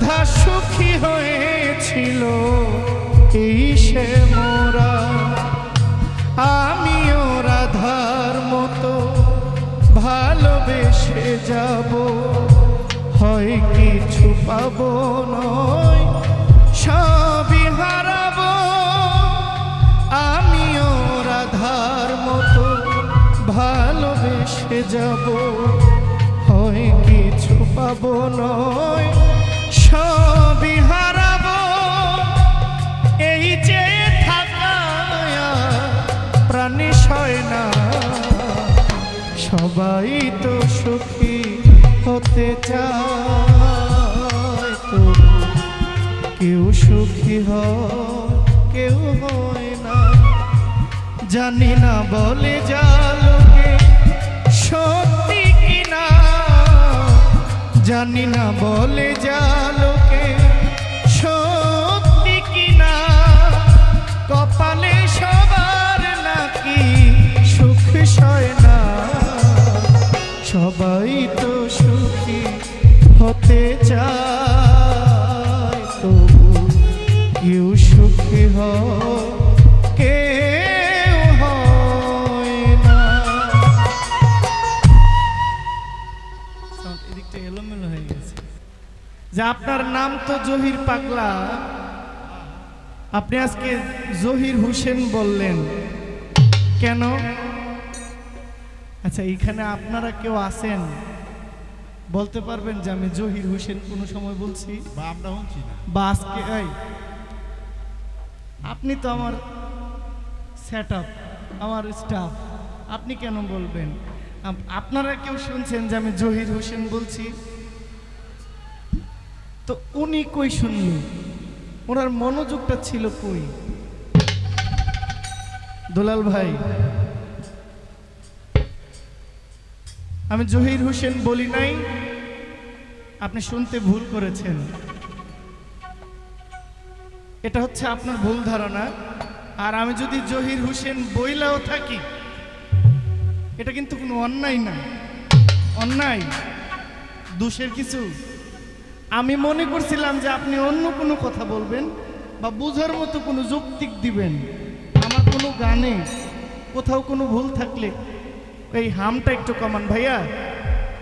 রাধা সুখী হয়েছিল এই সে মোরা, আমিও রাধার মতো ভালোবেসে যাব, হয় কিছু পাবো নয় সবই হারাবো। আমিও রাধার মতো ভালোবেসে যাব, হয় কিছু পাবো নয় সবই হারাবো। এই যে থাকা প্রাণে সয় না, সবাই তো সুখী হতে চায়, তো কেউ সুখী হয় কেউ হয় না। জানি না বলে যা লোকে সত্যি কিনা, জানি না বলে যা লোকে সত্যি কিনা, কপালে সবার নাকি সুখ সয় না। সবাই তো সুখী হতে চায়, তবু কেউ সুখী হয় কেউ হয় না। এদিকটা এলোমেলো হয়ে গেছে। যে আপনার নাম তো জহির পাগলা, আপনি আজকে জহির হোসেন বললেন কেন? আচ্ছা, এইখানে আপনারা কেউ আছেন বলতে পারবেন যে আমি জহির হোসেন কোনো সময় বলছি বা আমরা শুনছি না, বা আজকে আপনি তো আমার সেটআপ, আমার স্টাফ, আপনি কেন বলবেন? আপনারা কেউ শুনছেন যে আমি জহির হোসেন বলছি? তো উনি কই শুনল? ওনার মনোযোগটা ছিল কই? দুলাল ভাই, আমি জহির হোসেন বলি নাই, আপনি শুনতে ভুল করেছেন। এটা হচ্ছে আপনার ভুল ধারণা। আর আমি যদি জহির হোসেন বইলাও থাকি, এটা কিন্তু কোনো অন্যায় না, অন্যায় দোষের কিছু। আমি মনে করছিলাম যে আপনি অন্য কোনো কথা বলবেন বা বুঝার মতো কোনো যৌক্তিক দিবেন। আমার কোনো গানে কোথাও কোনো ভুল থাকলে এই হামটা একটু কমান ভাইয়া,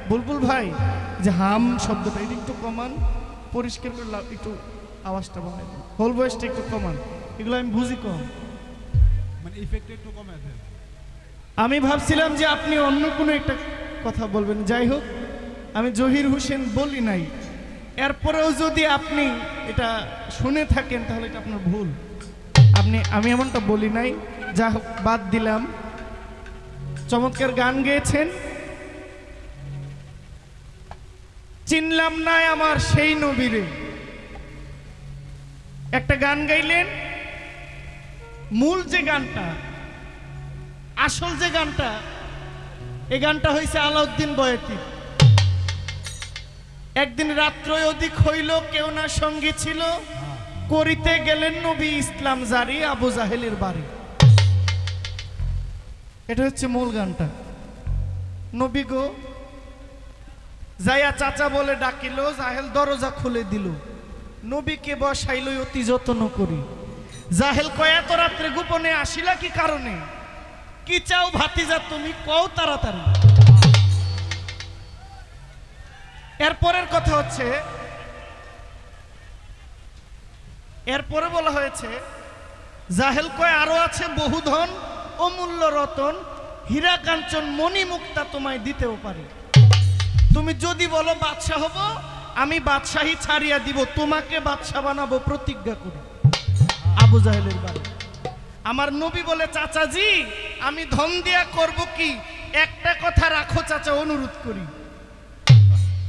বুলবুল ভাই, যে হাম শব্দটা এটা একটু কমান, পরিষ্কার করে একটু আওয়াজটা বাড়াই, হোল ভয়েসটা একটু কমান, এগুলো আমি বুঝি কম, মানে ইফেক্ট একটু কমে আছে। আমি ভাবছিলাম যে আপনি অন্য কোনো একটা কথা বলবেন। যাই হোক, আমি জহির হোসেন বলি নাই। এরপরেও যদি আপনি এটা শুনে থাকেন তাহলে এটা আপনার ভুল। আমি এমনটা বলি নাই, যা হোক বাদ দিলাম। চমৎকার গান গেয়েছেন। চিনলাম না আমার সেই নবীরে, একটা গান গাইলেন। মূল যে গানটা, আসল যে গানটা, এই গানটা হয়েছে আলাউদ্দিন বয়াতি। একদিন রাত্র অধিক হইল, কেউ না সঙ্গী ছিল, করিতে গেলেন নবী ইসলাম জারি, আবু জাহেলের বাড়ি। এটা হচ্ছে মূল গানটা। নবী গো যাইয়া চাচা বলে ডাকিল, জাহেল দরজা খুলে দিল, নবীকে বসাইল অতি যত্ন করি। জাহেল কয় এত রাত্রে গোপনে আসিলা কি কারণে? কি চাও ভাতিজা তুমি, কও তাড়াতাড়ি। এরপরের কথা হচ্ছে, এরপরে বলা হয়েছে জাহেল কয় আরো আছে বহু ধন, অমূল্য রতন, হীরা কাঞ্চন মণি মুক্তা তোমায় দিতেও পারি। তুমি যদি বলো বাদশা হব, আমি বাদশাহী ছাড়িয়া দিব, তোমাকে বাদশা বানাবো প্রতিজ্ঞা করি। আবু জাহেলের বাড়ি। আমার নবী বলে চাচাজি আমি ধন দিয়া করব কি, একটা কথা রাখো চাচা, অনুরোধ করি,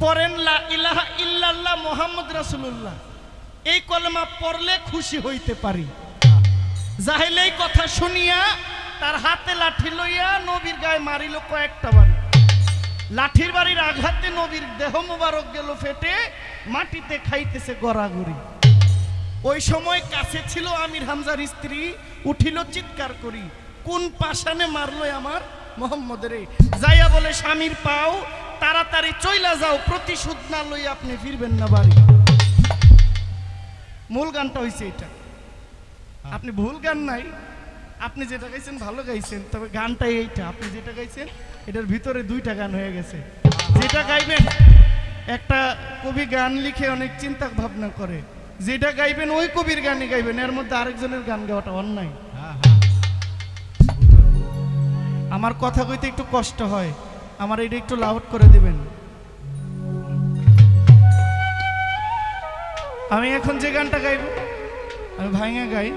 পড়েন লা ইলাহা ইল্লাল্লাহ মুহাম্মদ রাসূলুল্লাহ, এই কলেমা পড়লে খুশি হইতে পারি। জাহেল এই কথা শুনিয়া তার হাতে লাঠি লইয়া নবীর গায়ে মারিল কয়েকটা বাড়ি। লাঠির বাড়ির আঘাতে নবীর দেহ মুবারক গেল ফেটে, মাটিতে খাইতেছে গড়াগড়ি। ওই সময় কাছে ছিল আমির হামজার স্ত্রী, উঠিল চিৎকার করি, কোন পাশানে মারলো আমার মোহাম্মদের। যাইয়া বলে স্বামীর পাও, তাড়াতাড়ি চইলা যাও, প্রতিশোধ না লই আপনি ফিরবেন না বাড়ি। মূল গানটা হয়েছে এটা। আপনি ভুল গান নাই, আপনি যেটা গাইছেন ভালো গাইছেন, তবে গানটাই এইটা। আপনি যেটা গাইছেন এটার ভিতরে দুইটা গান হয়ে গেছে। যেটা গাইবেন, একটা কবি গান লিখে অনেক চিন্তা ভাবনা করে, যেটা গাইবেন ওই কবির গানই গাইবেন, এর মধ্যে আরেকজনের গান গাওয়াটা অন্যায়। হ্যাঁ হ্যাঁ আমার কথা কইতে একটু কষ্ট হয়, আমার এটা একটু লাউড করে দিবেন। আমি এখন যে গানটা গাইব আমি ভাঙা গাই।